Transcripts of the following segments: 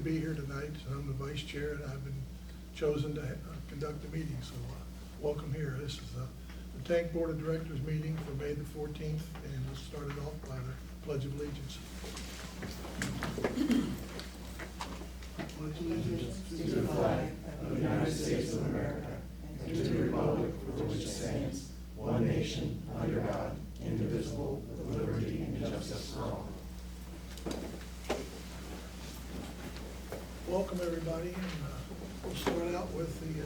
be here tonight. I'm the vice chair, and I've been chosen to conduct the meeting, so welcome here. This is the Tank Board of Directors meeting for May the 14th, and we'll start it off by the Pledge of Allegiance. Pledge allegiance to the flag of the United States of America and to the republic for which it stands, one nation, under God, indivisible, with liberty and justice for all. Welcome, everybody, and we'll start out with the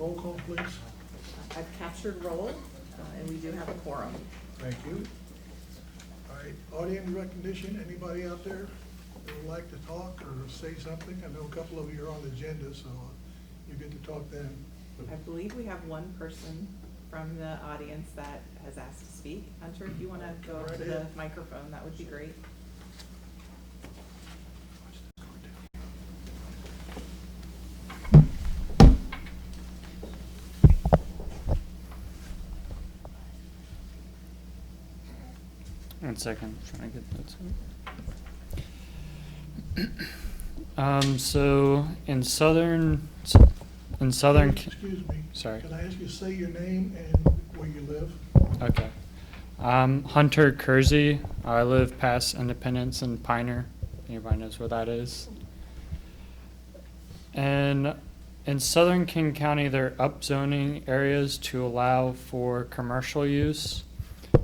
roll call, please. I've captured roll, and we do have a quorum. Thank you. All right, audience recognition. Anybody out there that would like to talk or say something? I know a couple of you are on the agenda, so you get to talk then. I believe we have one person from the audience that has asked to speak. Hunter, if you want to go Right to the ahead. microphone, that would be great. One second, I'm trying to get that. So in southern. Excuse me. Sorry. Can I ask you to say your name and where you live? Okay. Hunter Kersey. I live past Independence and Pioneer. Anybody knows where that is? And in southern King County, they're upzoning areas to allow for commercial use.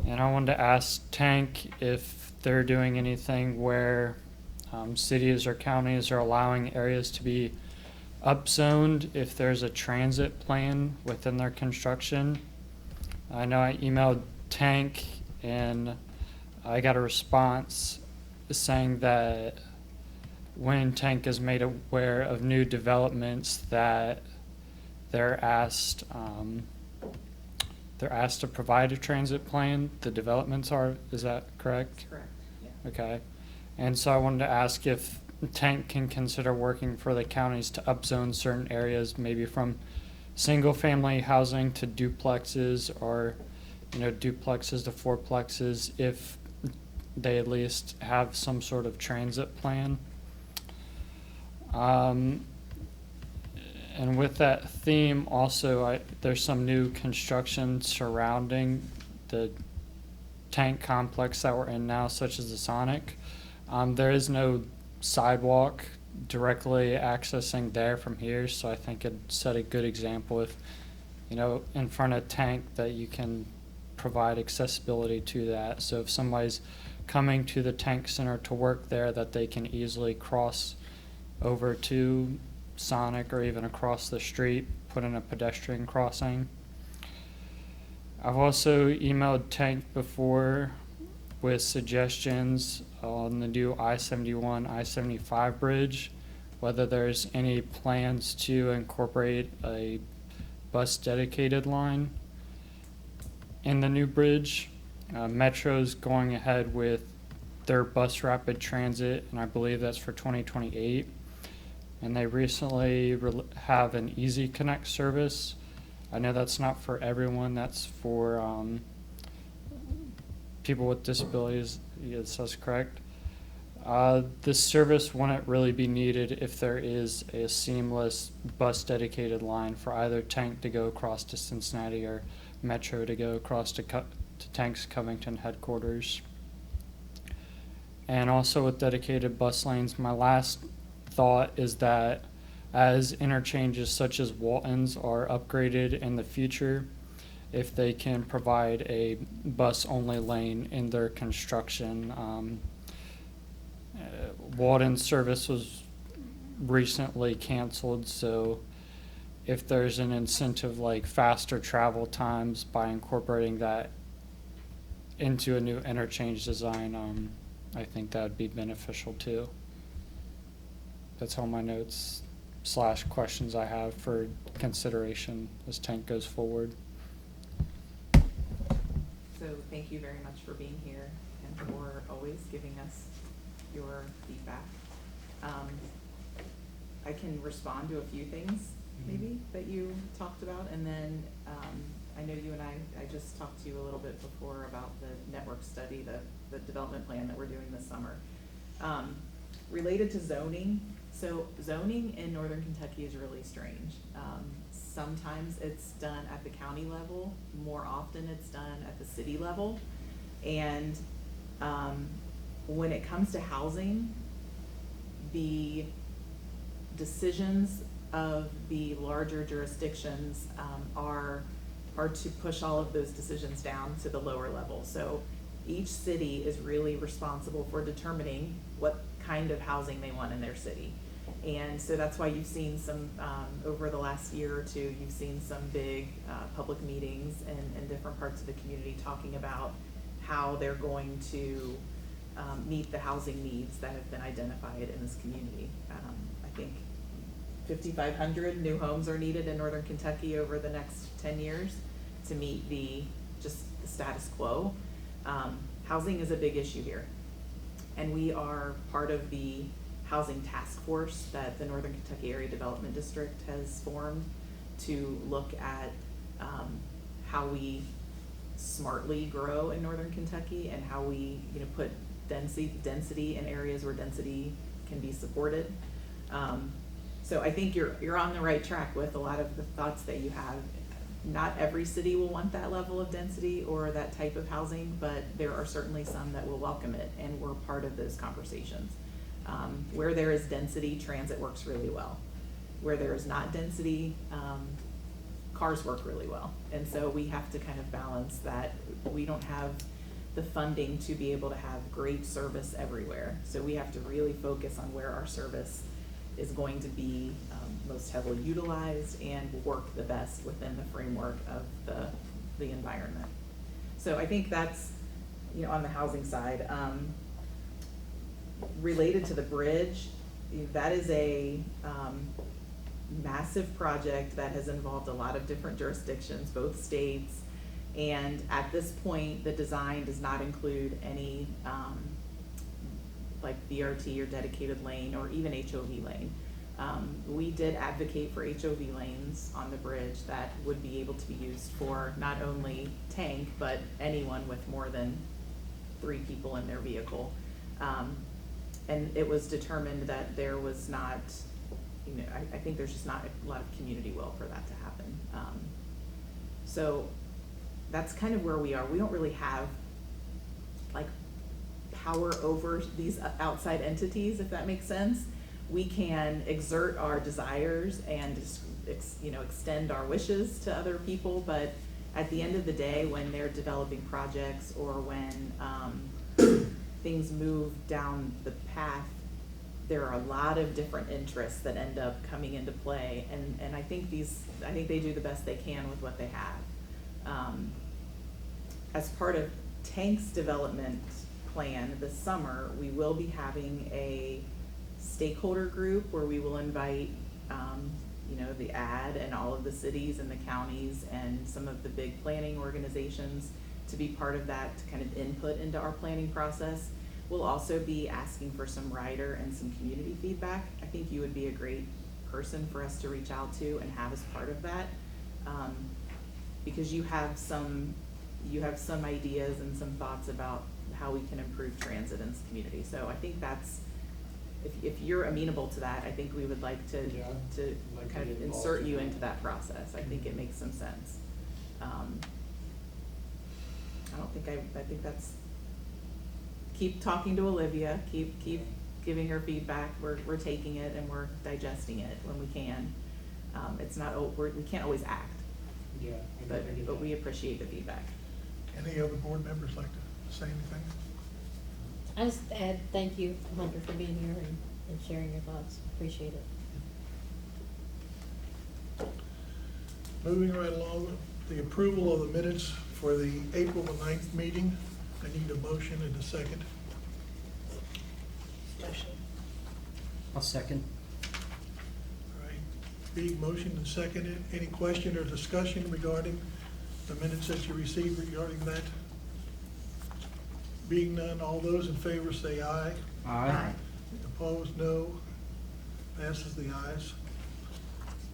And I wanted to ask Tank if they're doing anything where cities or counties are allowing areas to be upzoned if there's a transit plan within their construction. I know I emailed Tank and I got a response saying that when Tank is made aware of new developments that they're asked to provide a transit plan. The developments are, is that correct? That's correct, yeah. Okay. And so I wanted to ask if Tank can consider working for the counties to upzone certain areas, maybe from single-family housing to duplexes, or duplexes to fourplexes, if they at least have some sort of transit plan. And with that theme, also, there's some new construction surrounding the Tank complex that we're in now, such as the Sonic. There is no sidewalk directly accessing there from here, so I think it'd set a good example if, in front of Tank, that you can provide accessibility to that. So if somebody's coming to the Tank Center to work there, that they can easily cross over to Sonic or even across the street, put in a pedestrian crossing. I've also emailed Tank before with suggestions on the new I-71, I-75 bridge, whether there's any plans to incorporate a bus dedicated line in the new bridge. Metro's going ahead with their bus rapid transit, and I believe that's for 2028. And they recently have an Easy Connect service. I know that's not for everyone. That's for people with disabilities. Yes, that's correct. This service wouldn't really be needed if there is a seamless bus dedicated line for either Tank to go across to Cincinnati or Metro to go across to Tank's Covington headquarters. And also with dedicated bus lanes, my last thought is that as interchanges such as Walton's are upgraded in the future, if they can provide a bus-only lane in their construction. Walton's service was recently canceled, so if there's an incentive like faster travel times by incorporating that into a new interchange design, I think that would be beneficial too. That's all my notes / questions I have for consideration as Tank goes forward. So thank you very much for being here and for always giving us your feedback. I can respond to a few things maybe that you talked about, and then I know you and I just talked to you a little bit before about the network study, the development plan that we're doing this summer. Related to zoning, So zoning in Northern Kentucky is really strange. Sometimes it's done at the county level, more often it's done at the city level. And when it comes to housing, the decisions of the larger jurisdictions are to push all of those decisions down to the lower level. So each city is really responsible for determining what kind of housing they want in their city. And so that's why you've seen some, over the last year or two, you've seen some big public meetings in different parts of the community talking about how they're going to meet the housing needs that have been identified in this community. I think 5,500 new homes are needed in Northern Kentucky over the next 10 years to meet the status quo. Housing is a big issue here. And we are part of the housing task force that the Northern Kentucky Area Development District has formed to look at how we smartly grow in Northern Kentucky and how we put density in areas where density can be supported. So I think you're on the right track with a lot of the thoughts that you have. Not every city will want that level of density or that type of housing, but there are certainly some that will welcome it, and we're part of those conversations. Where there is density, transit works really well. Where there is not density, cars work really well. And so we have to kind of balance that. We don't have the funding to be able to have great service everywhere. So we have to really focus on where our service is going to be most heavily utilized and work the best within the framework of the environment. So I think that's, on the housing side. Related to the bridge, that is a massive project that has involved a lot of different jurisdictions, both states, and at this point, the design does not include any like BRT or dedicated lane or even HOV lane. We did advocate for HOV lanes on the bridge that would be able to be used for not only tank, but anyone with more than 3 people in their vehicle. And it was determined that there was not, I think there's just not a lot of community will for that to happen. So that's kind of where we are. We don't really have like power over these outside entities, if that makes sense. We can exert our desires and extend our wishes to other people, but at the end of the day, when they're developing projects or when things move down the path, there are a lot of different interests that end up coming into play, and I think they do the best they can with what they have. As part of Tank's development plan this summer, we will be having a stakeholder group where we will invite the AD and all of the cities and the counties and some of the big planning organizations to be part of that, to kind of input into our planning process. We'll also be asking for some rider and some community feedback. I think you would be a great person for us to reach out to and have as part of that, because you have some ideas and some thoughts about how we can improve transit in this community. So I think that's, if you're amenable to that, I think we would like to kind of insert you into that process. I think it makes some sense. I think that's, keep talking to Olivia, keep giving her feedback. We're taking it and we're digesting it when we can. It's not, we can't always act. Yeah. But we appreciate the feedback. Any other board members like to say anything? I just add thank you, Hunter, for being here and sharing your thoughts. Appreciate it. Moving right along, the approval of the minutes for the April the 9th meeting. I need a motion and a second. I'll second. All right, Big motion and seconded. Any question or discussion regarding the minutes that you received regarding that? Being none, all those in favor say aye. Aye. Opposed, no. Passes the ayes.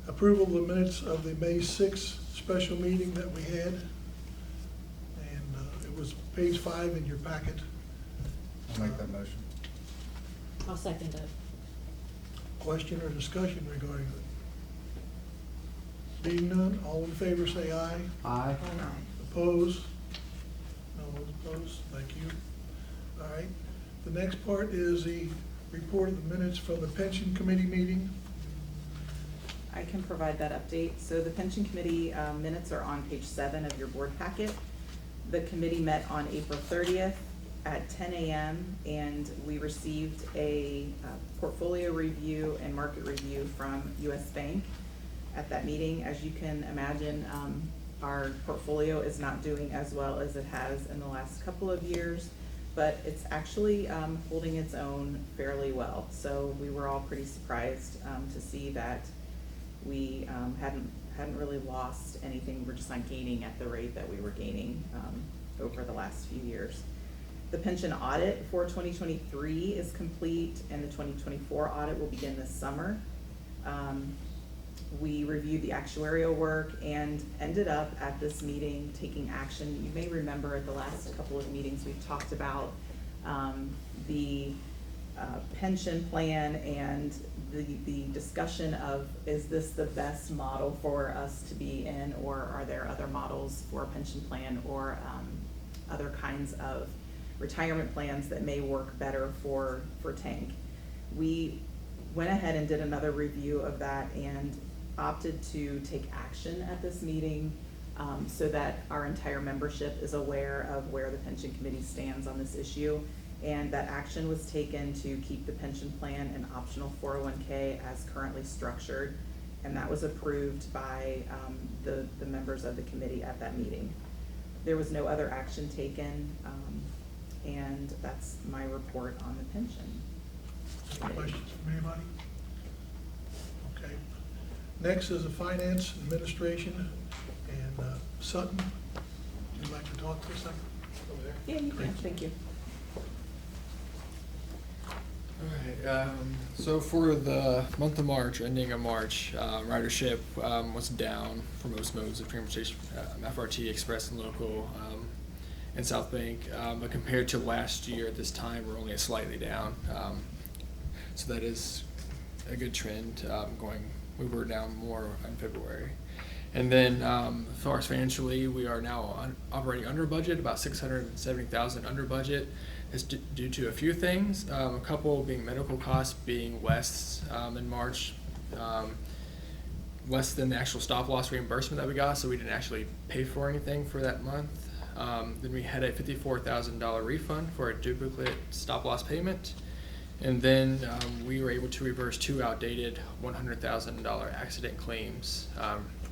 Approval of the minutes of the May 6th special meeting that we had. And it was page 5 in your packet. I'll make that motion. I'll second it. Question or discussion regarding it? Being none, all in favor say aye. Aye. Opposed? No one's opposed, thank you. All right, the next part is the report of the minutes from the pension committee meeting. I can provide that update. So the pension committee minutes are on page 7 of your board packet. The committee met on April 30th at 10 a.m. and we received a portfolio review and market review from US Bank at that meeting. As you can imagine, our portfolio is not doing as well as it has in the last couple of years, but it's actually holding its own fairly well. So we were all pretty surprised to see that we hadn't really lost anything. We're just not gaining at the rate that we were gaining over the last few years. The pension audit for 2023 is complete, and the 2024 audit will begin this summer. We reviewed the actuarial work and ended up at this meeting taking action. You may remember at the last couple of meetings we've talked about the pension plan and the discussion of, is this the best model for us to be in, or are there other models for a pension plan or other kinds of retirement plans that may work better for Tank. We went ahead and did another review of that and opted to take action at this meeting so that our entire membership is aware of where the pension committee stands on this issue. And that action was taken to keep the pension plan and optional 401k as currently structured, and that was approved by the members of the committee at that meeting. There was no other action taken, and that's my report on the pension. Any questions from anybody? Okay. Next is the finance administration, and Sutton, would you like to talk for a second? Over there. Yeah, you can, Great. thank you. All right, so for the month of March, ending of March, ridership was down for most modes of transportation, FRT, Express, and Local, and South Bank. But compared to last year at this time, we're only slightly down. So that is a good trend we were down more in February. And then as far as financially, we are now operating under budget, about $670,000 under budget. It's due to a few things, a couple being medical costs being less in March, less than the actual stop loss reimbursement that we got, so we didn't actually pay for anything for that month. Then we had a $54,000 refund for a duplicate stop loss payment. And then we were able to reverse 2 outdated $100,000 accident claims,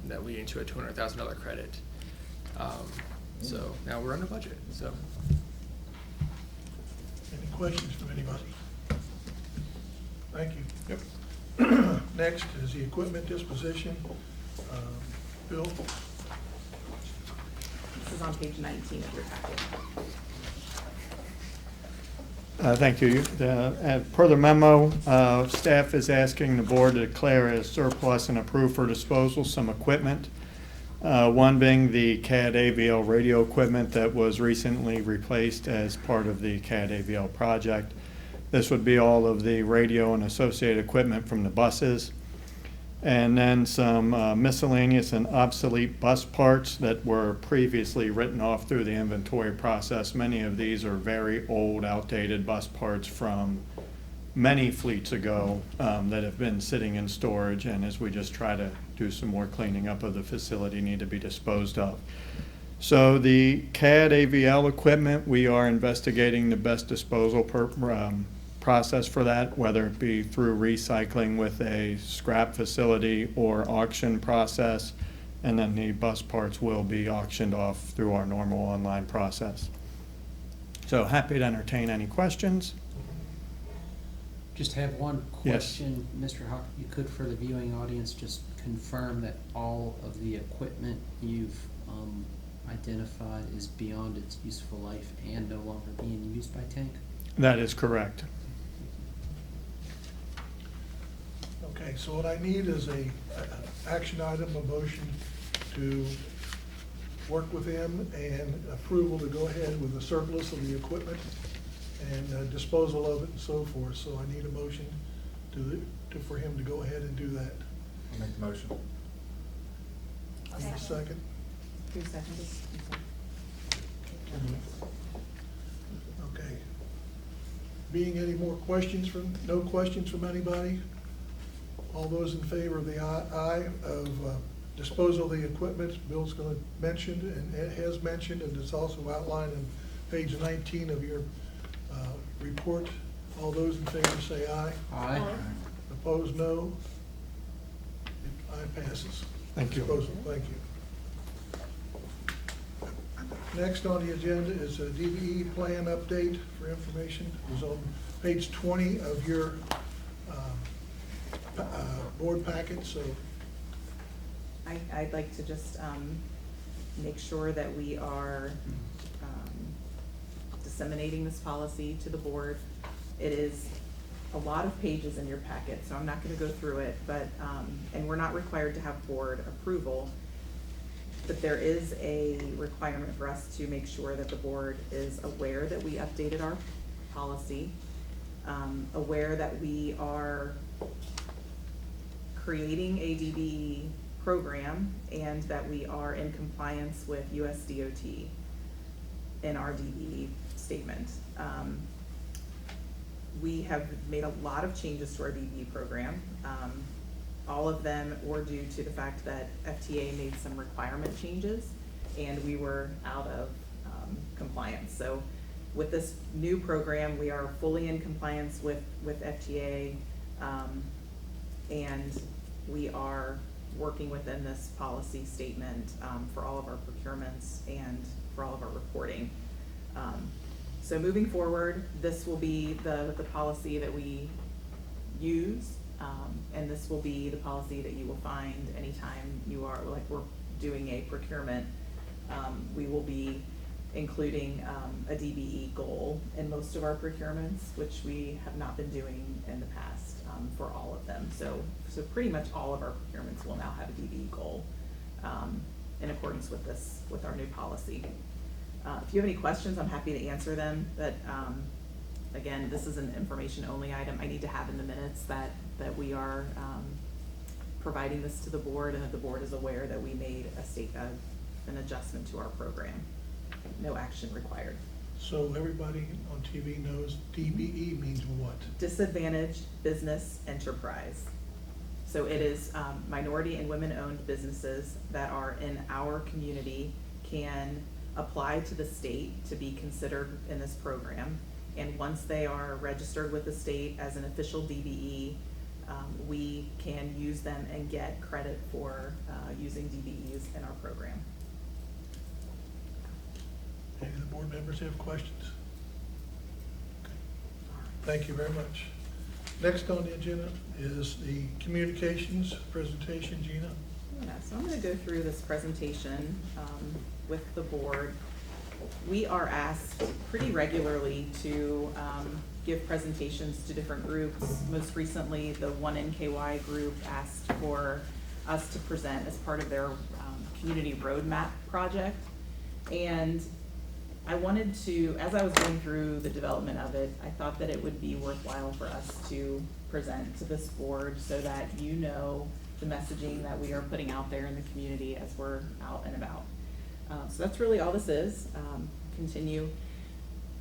that leading to a $200,000 credit. So now we're under budget. So. Any questions from anybody? Thank you. Yep. Next is the equipment disposition. Bill? This is on page 19 of your packet. Thank you. Per the memo, staff is asking the board to declare as surplus and approve for disposal some equipment. One being the CAD AVL radio equipment that was recently replaced as part of the CAD AVL project. This would be all of the radio and associated equipment from the buses. And then some miscellaneous and obsolete bus parts that were previously written off through the inventory process. Many of these are very old, outdated bus parts from many fleets ago that have been sitting in storage, and as we just try to do some more cleaning up of the facility, need to be disposed of. So the CAD AVL equipment, we are investigating the best disposal process for that, whether it be through recycling with a scrap facility or auction process, and then the bus parts will be auctioned off through our normal online process. So happy to entertain any questions. Just have one Yes. question, Mr. Hawk. You could, for the viewing audience, just confirm that all of the equipment you've identified is beyond its useful life and no longer being used by Tank? That is correct. Okay, so what I need is a action item, a motion to work with him and approval to go ahead with the surplus of the equipment and disposal of it and so forth. So I need a motion to for him to go ahead and do that. I'll make the motion. I need a second. Who seconded? Okay. Being any more questions no questions from anybody? All those in favor of the aye of disposal of the equipment, Bill's gonna mention, and Ed has mentioned, and it's also outlined in page 19 of your report. All those in favor say aye. Aye. Opposed, no. Aye passes. Thank you. Disposal, thank you. Next on the agenda is a DBE plan update for information. It was on page 20 of your board packet, so I'd like to just make sure that we are disseminating this policy to the board. It is a lot of pages in your packet, so I'm not gonna go through it, but, and we're not required to have board approval, but there is a requirement for us to make sure that the board is aware that we updated our policy, aware that we are creating a DBE program, and that we are in compliance with US DOT in our DBE statement. We have made a lot of changes to our DBE program. All of them were due to the fact that FTA made some requirement changes, and we were out of compliance. So with this new program, we are fully in compliance with FTA, and we are working within this policy statement for all of our procurements and for all of our reporting. So moving forward, this will be the policy that we use, and this will be the policy that you will find anytime you are, like, we're doing a procurement. We will be including a DBE goal in most of our procurements, which we have not been doing in the past for all of them. So pretty much all of our procurements will now have a DBE goal in accordance with our new policy. If you have any questions, I'm happy to answer them, but again, this is an information-only item. I need to have in the minutes that we are providing this to the board, and that the board is aware that we made an adjustment to our program. No action required. So everybody on TV knows DBE means what? Disadvantaged Business Enterprise. So it is minority and women-owned businesses that are in our community can apply to the state to be considered in this program. And once they are registered with the state as an official DBE, we can use them and get credit for using DBEs in our program. Any of the board members have questions? Okay. Thank you very much. Next on the agenda is the communications presentation. Gina? Yeah, so I'm going to go through this presentation with the board. We are asked pretty regularly to give presentations to different groups. Most recently, the One NKY group asked for us to present as part of their community roadmap project. And I wanted to, as I was going through the development of it, I thought that it would be worthwhile for us to present to this board so that you know the messaging that we are putting out there in the community as we're out and about. So that's really all this is. Continue.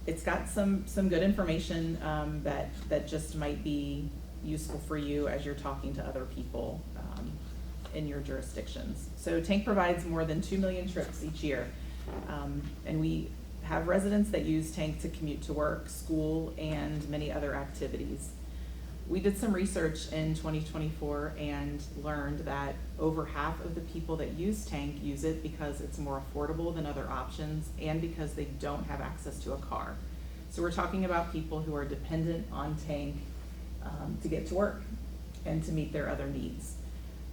It's got some good information that just might be useful for you as you're talking to other people in your jurisdictions. So Tank provides more than 2 million trips each year, and we have residents that use Tank to commute to work, school, and many other activities. We did some research in 2024 and learned that over half of the people that use Tank use it because it's more affordable than other options and because they don't have access to a car. So we're talking about people who are dependent on Tank to get to work and to meet their other needs.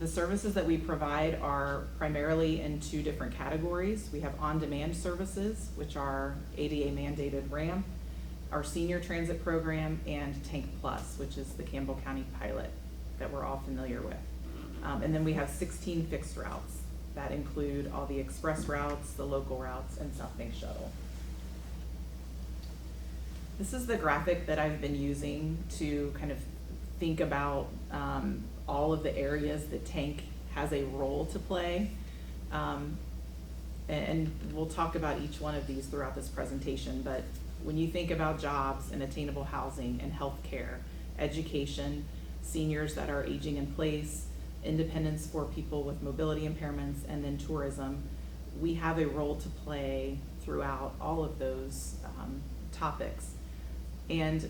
The services that we provide are primarily in 2 different categories. We have on-demand services, which are ADA mandated ramp, our senior transit program, and Tank Plus, which is the Campbell County pilot that we're all familiar with. And then we have 16 fixed routes that include all the express routes, the local routes, and South Bank Shuttle. This is the graphic that I've been using to kind of think about all of the areas that Tank has a role to play. And we'll talk about each one of these throughout this presentation, but when you think about jobs and attainable housing and healthcare, education, seniors that are aging in place, independence for people with mobility impairments, and then tourism, we have a role to play throughout all of those topics. And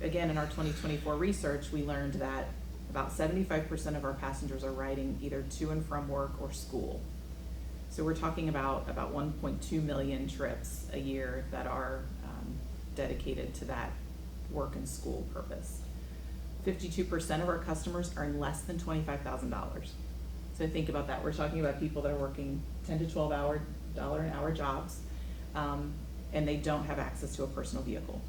again, in our 2024 research, we learned that about 75% of our passengers are riding either to and from work or school. So we're talking about 1.2 million trips a year that are dedicated to that work and school purpose. 52% of our customers earn less than $25,000. So think about that. We're talking about people that are working 10 to 12 hour, dollar an hour jobs, and they don't have access to a personal vehicle.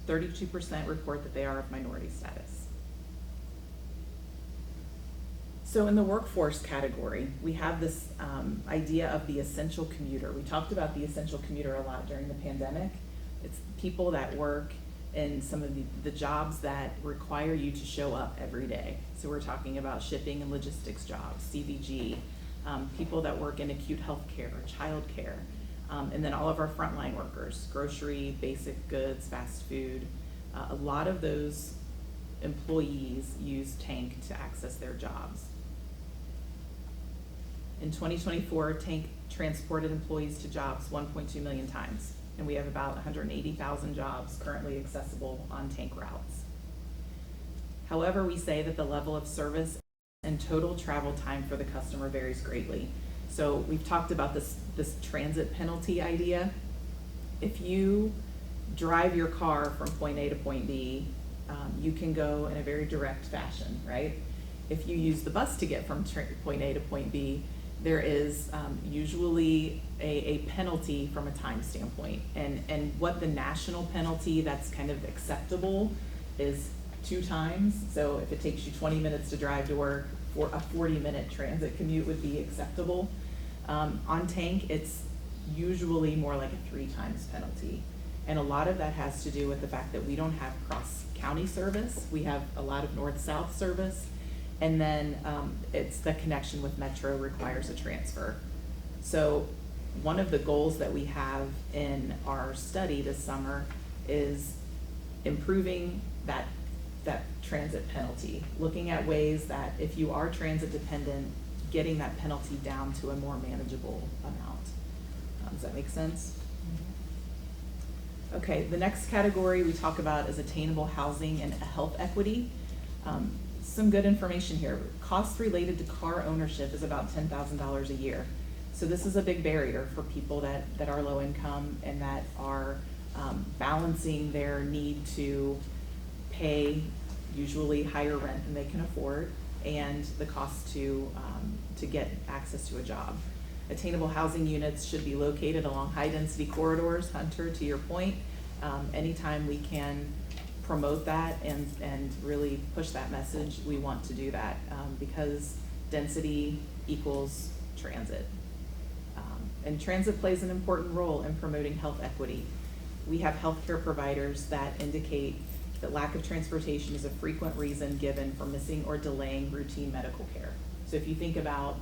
32% report that they are of minority status. So in the workforce category, we have this idea of the essential commuter. We talked about the essential commuter a lot during the pandemic. It's people that work in some of the jobs that require you to show up every day. So we're talking about shipping and logistics jobs, CVG, people that work in acute health care, child care, and then all of our frontline workers, grocery, basic goods, fast food. A lot of those employees use Tank to access their jobs. In 2024, Tank transported employees to jobs 1.2 million times, and we have about 180,000 jobs currently accessible on Tank routes. However, we say that the level of service and total travel time for the customer varies greatly. So we've talked about this transit penalty idea. If you drive your car from point A to point B, you can go in a very direct fashion, right? If you use the bus to get from point A to point B, there is usually a penalty from a time standpoint. And what the national penalty that's kind of acceptable is 2 times. So if it takes you 20 minutes to drive to work, for a 40-minute transit commute would be acceptable. On Tank, it's usually more like a 3 times penalty. And a lot of that has to do with the fact that we don't have cross-county service. We have a lot of north-south service. And then it's the connection with Metro requires a transfer. So one of the goals that we have in our study this summer is improving that transit penalty, looking at ways that if you are transit dependent, getting that penalty down to a more manageable amount. Does that make sense? Okay, the next category we talk about is attainable housing and health equity. Some good information here. Costs related to car ownership is about $10,000 a year. So this is a big barrier for people that are low income and that are balancing their need to pay usually higher rent than they can afford and the cost to get access to a job. Attainable housing units should be located along high density corridors. Hunter, to your point, anytime we can promote that and really push that message, we want to do that because density equals transit. And transit plays an important role in promoting health equity. We have healthcare providers that indicate that lack of transportation is a frequent reason given for missing or delaying routine medical care. So if you think about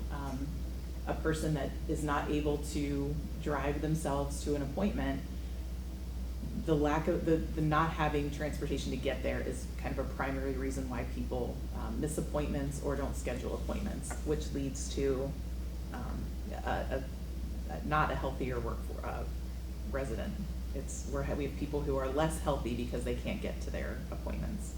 a person that is not able to drive themselves to an appointment, the lack of the not having transportation to get there is kind of a primary reason why people miss appointments or don't schedule appointments, which leads to not a healthier resident. We have people who are less healthy because they can't get to their appointments.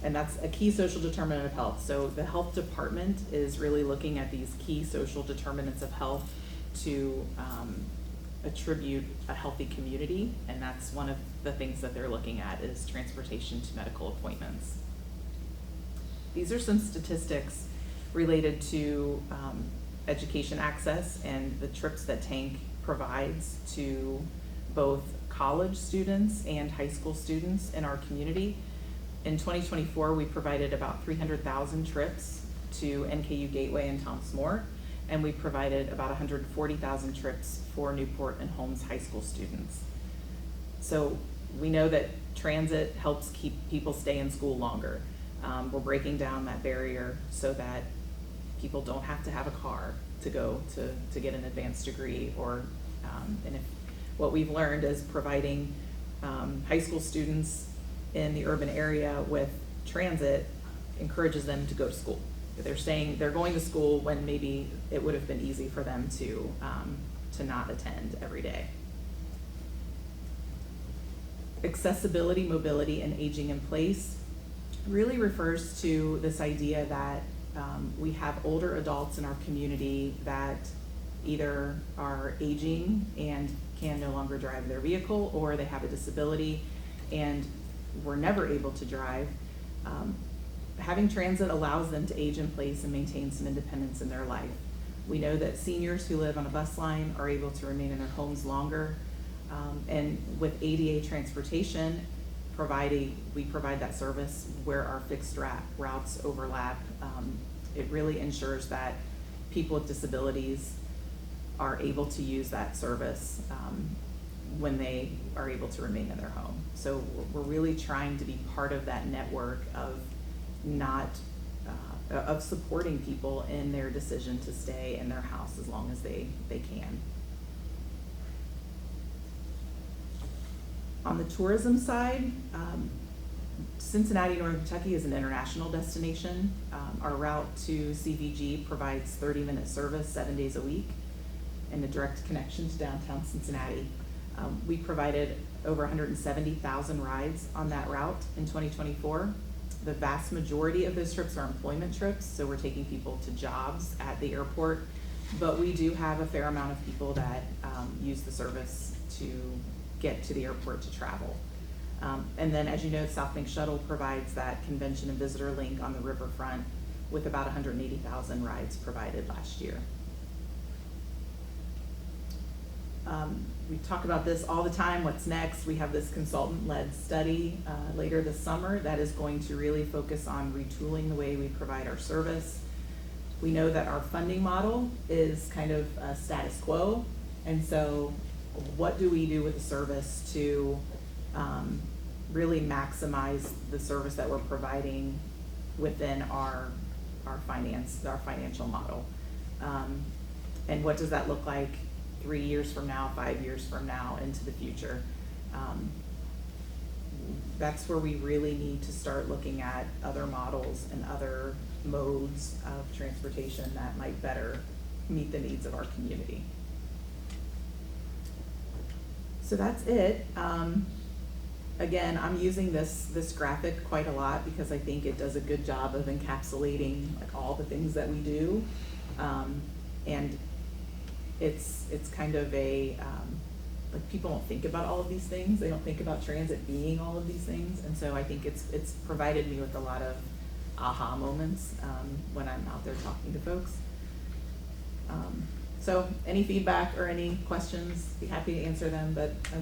And that's a key social determinant of health. So the health department is really looking at these key social determinants of health to attribute a healthy community, and that's one of the things that they're looking at is transportation to medical appointments. These are some statistics related to education access and the trips that Tank provides to both college students and high school students in our community. In 2024, we provided about 300,000 trips to NKU Gateway and Thomas More, and we provided about 140,000 trips for Newport and Holmes high school students. So we know that transit helps keep people stay in school longer. We're breaking down that barrier so that people don't have to have a car to go to get an advanced degree, or, and if, what we've learned is providing high school students in the urban area with transit encourages them to go to school. They're going to school when maybe it would have been easy for them to not attend every day. Accessibility, mobility, and aging in place really refers to this idea that we have older adults in our community that either are aging and can no longer drive their vehicle, or they have a disability and were never able to drive. Having transit allows them to age in place and maintain some independence in their life. We know that seniors who live on a bus line are able to remain in their homes longer. And with ADA transportation, we provide that service where our fixed routes overlap. It really ensures that people with disabilities are able to use that service when they are able to remain in their home. So we're really trying to be part of that network of of supporting people in their decision to stay in their house as long as they can. On the tourism side, Cincinnati, Northern Kentucky is an international destination. Our route to CVG provides 30-minute service 7 days a week and a direct connection to downtown Cincinnati. We provided over 170,000 rides on that route in 2024. The vast majority of those trips are employment trips, so we're taking people to jobs at the airport, but we do have a fair amount of people that use the service to get to the airport to travel. And then, as you know, South Bank Shuttle provides that convention and visitor link on the riverfront with about 180,000 rides provided last year. We talk about this all the time, what's next. We have this consultant-led study later this summer that is going to really focus on retooling the way we provide our service. We know that our funding model is kind of status quo, and so what do we do with the service to really maximize the service that we're providing within our financial model? And what does that look like 3 years from now, 5 years from now, into the future? That's where we really need to start looking at other models and other modes of transportation that might better meet the needs of our community. So that's it. Again, I'm using this graphic quite a lot because I think it does a good job of encapsulating like all the things that we do. And it's kind of a, like, people don't think about all of these things. They don't think about transit being all of these things. And so I think it's provided me with a lot of aha moments when I'm out there talking to folks. So any feedback or any questions, be happy to answer them, but I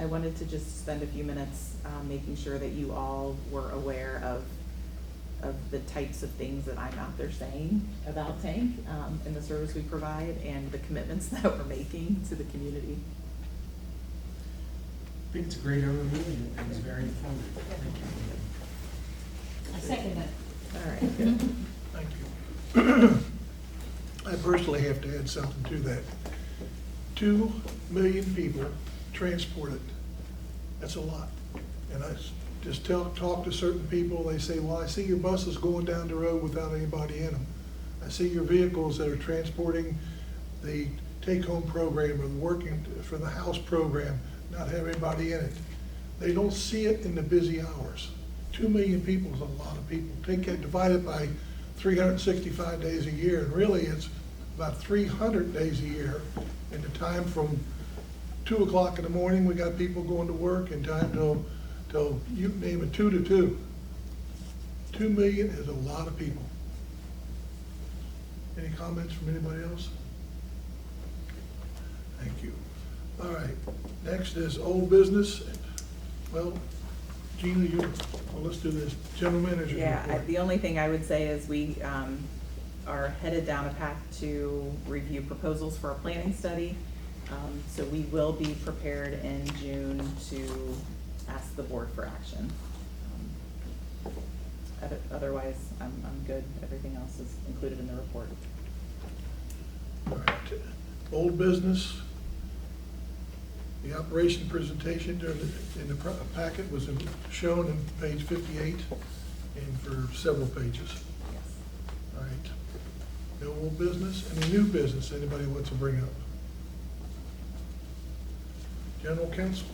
wanted to just spend a few minutes making sure that you all were aware of the types of things that I'm out there saying about Tank and the service we provide and the commitments that we're making to the community. I think it's a great overview and it's very informative. Thank you. I second that. All right, good. Thank you. I personally have to add something to that. 2 million people transported. That's a lot. And I just talk to certain people, they say, well, I see your buses going down the road without anybody in them. I see your vehicles that are transporting the take-home program or the working for the house program, not have anybody in it. They don't see it in the busy hours. 2 million people is a lot of people. Take that, divide it by 365 days a year, and really it's about 300 days a year. And the time from 2 o'clock in the morning, we got people going to work, and time till you name it 2 to 2. 2 million is a lot of people. Any comments from anybody else? Thank you. All right, next is old business. Well, Gina, let's do this. General manager Yeah, report. the only thing I would say is we are headed down a path to review proposals for a planning study. So we will be prepared in June to ask the board for action. Otherwise, I'm good. Everything else is included in the report. All right. Old business. The operation presentation in the packet was shown in page 58 and for several pages. Yes. All right. No old business. Any new business anybody wants to bring up? General Counsel.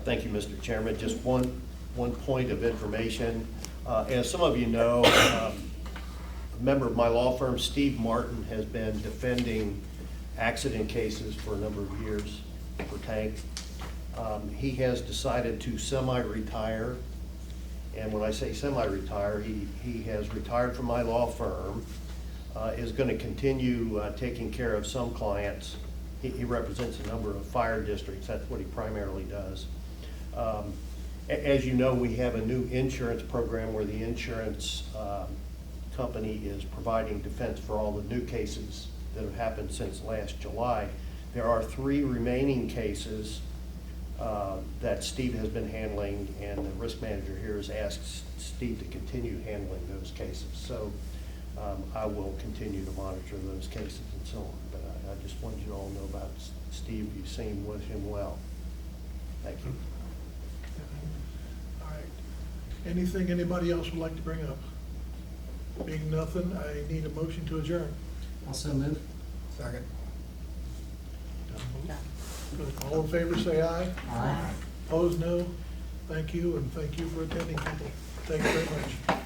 Thank you, Mr. Chairman. Just one point of information. As some of you know, a member of my law firm, Steve Martin, has been defending accident cases for a number of years for Tank. He has decided to semi-retire. And when I say semi-retire, he has retired from my law firm, is going to continue taking care of some clients. He represents a number of fire districts. That's what he primarily does. As you know, we have a new insurance program where the insurance company is providing defense for all the new cases that have happened since last July. There are 3 remaining cases that Steve has been handling, and the risk manager here has asked Steve to continue handling those cases. So I will continue to monitor those cases and so on. But I just wanted you to all know about Steve. You've seen with him well. Thank you. All right. Anything anybody else would like to bring up? Being nothing, I need a motion to adjourn. Also move. Second. All in favor, say aye. Aye. Opposed, no. Thank you, and thank you for attending, people. Thank you very much.